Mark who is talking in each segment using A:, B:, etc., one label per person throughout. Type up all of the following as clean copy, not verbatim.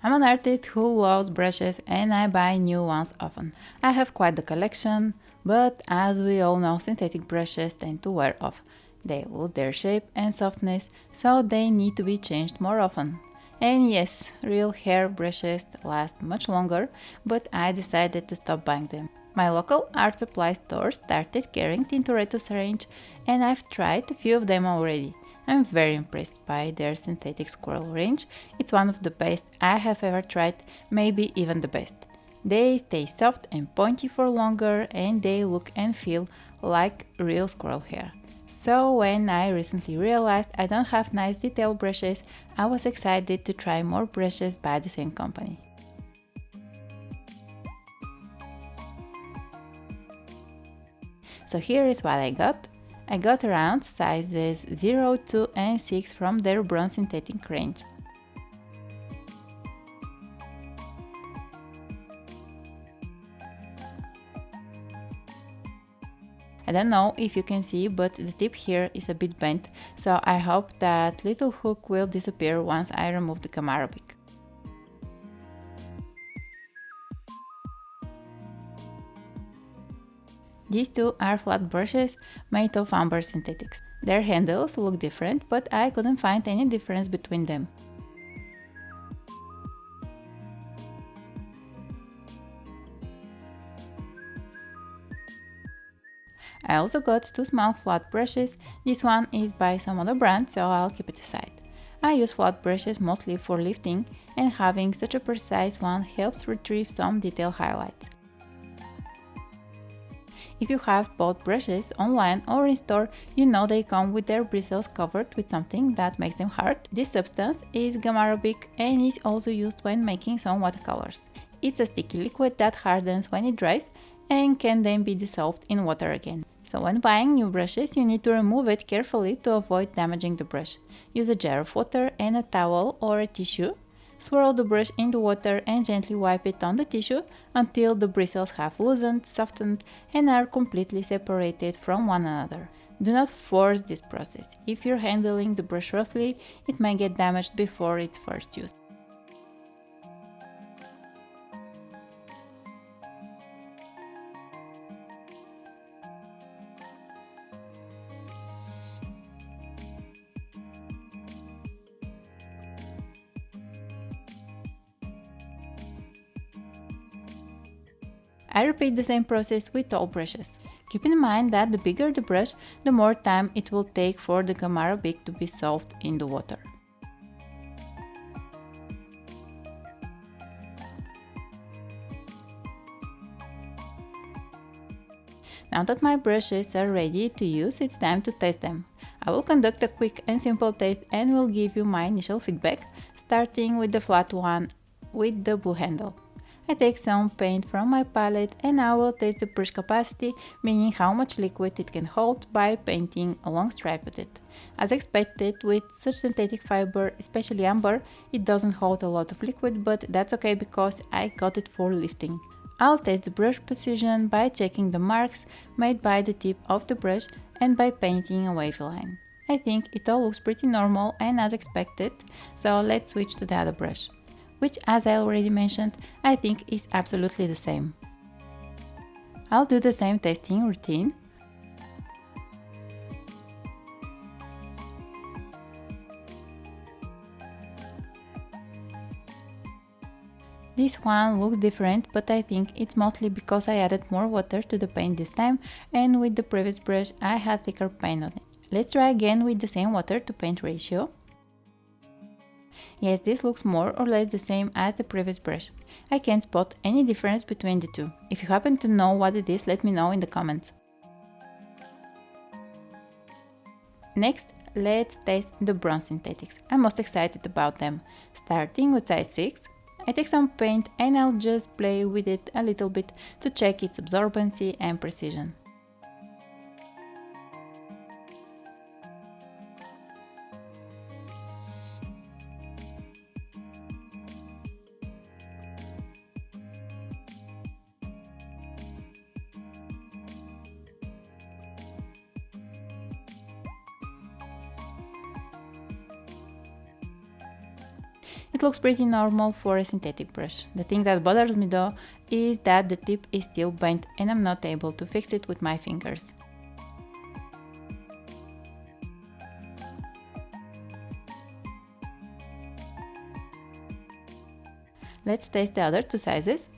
A: I'm an artist who loves brushes and I buy new ones often. I have quite the collection, but as we all know, synthetic brushes tend to wear off. They lose their shape and softness, so they need to be changed more often. And yes, real hair brushes last much longer, but I decided to stop buying them. My local art supply store started carrying Tintoretto's range, and I've tried a few of them already. I'm very impressed by their synthetic squirrel range. It's one of the best I have ever tried, maybe even the best. They stay soft and pointy for longer and they look and feel like real squirrel hair. So when I recently realized I don't have nice detail brushes, I was excited to try more brushes by the same company. So here is what I got. I got around sizes 0, 2 and 6 from their bronze synthetic range. I don't know if you can see, but the tip here is a bit bent, so I hope that little hook will disappear once I remove the camera pick. These two are flat brushes made of amber synthetics. Their handles look different, but I couldn't find any difference between them. I also got two small flat brushes. This one is by some other brand, so I'll keep it aside. I use flat brushes mostly for lifting, and having such a precise one helps retrieve some detail highlights. If you have bought brushes online or in store, you know they come with their bristles covered with something that makes them hard. This substance is gum arabic and is also used when making some watercolors. It's a sticky liquid that hardens when it dries and can then be dissolved in water again. So when buying new brushes, you need to remove it carefully to avoid damaging the brush. Use a jar of water and a towel or a tissue. Swirl the brush into water and gently wipe it on the tissue until the bristles have loosened, softened, and are completely separated from one another. Do not force this process. If you're handling the brush roughly, it may get damaged before it's first used. I repeat the same process with all brushes. Keep in mind that the bigger the brush, the more time it will take for the gum arabic to be dissolved in the water. Now that my brushes are ready to use, it's time to test them. I will conduct a quick and simple test and will give you my initial feedback, starting with the flat one with the blue handle. I take some paint from my palette and I will test the brush capacity, meaning how much liquid it can hold, by painting a long stripe with it. As expected, with such synthetic fiber, especially amber, it doesn't hold a lot of liquid, but that's okay because I got it for lifting. I'll test the brush precision by checking the marks made by the tip of the brush and by painting a wavy line. I think it all looks pretty normal and as expected, so let's switch to the other brush, which, as I already mentioned, I think is absolutely the same. I'll do the same testing routine. This one looks different, but I think it's mostly because I added more water to the paint this time, and with the previous brush I had thicker paint on it. Let's try again with the same water to paint ratio. Yes, this looks more or less the same as the previous brush. I can't spot any difference between the two. If you happen to know what it is, let me know in the comments. Next, let's test the bronze synthetics. I'm most excited about them. Starting with size 6, I take some paint and I'll just play with it a little bit to check its absorbency and precision. It It looks pretty normal for a synthetic brush. The thing that bothers me though is that the tip is still bent and I'm not able to fix it with my fingers. Let's test the other two sizes.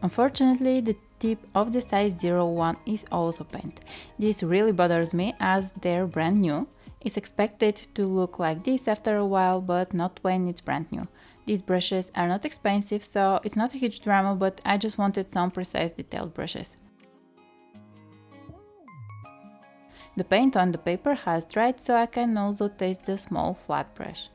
A: Unfortunately, the tip of the size 01 is also bent. This really bothers me as they're brand new. It's expected to look like this after a while, but not when it's brand new. These brushes are not expensive, so it's not a huge drama, but I just wanted some precise detailed brushes. The paint on the paper has dried, so I can also taste the small flat brush.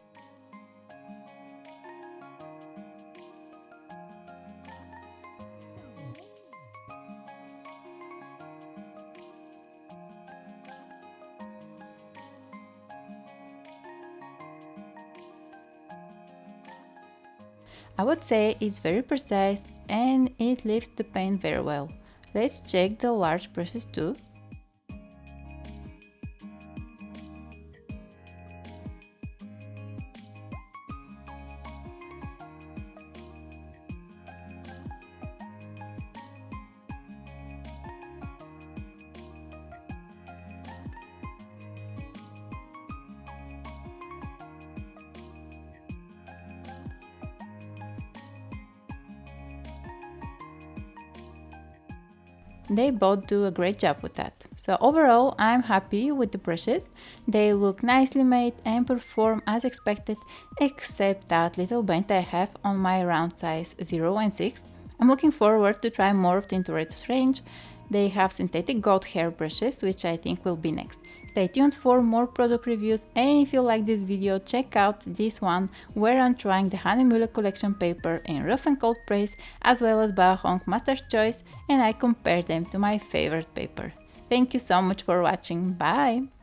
A: I would say it's very precise and it lifts the paint very well. Let's check the large brushes too. They both do a great job with that. So overall, I'm happy with the brushes. They look nicely made and perform as expected, except that little bend I have on my round size 0 and 6. I'm looking forward to try more of Tintoretto's range. They have synthetic goat hair brushes, which I think will be next. Stay tuned for more product reviews, and if you like this video, check out this one where I'm trying the Hahnemühle collection paper in rough and cold press as well as Bao Hong Master's Choice, and I compare them to my favorite paper. Thank you so much for watching, bye!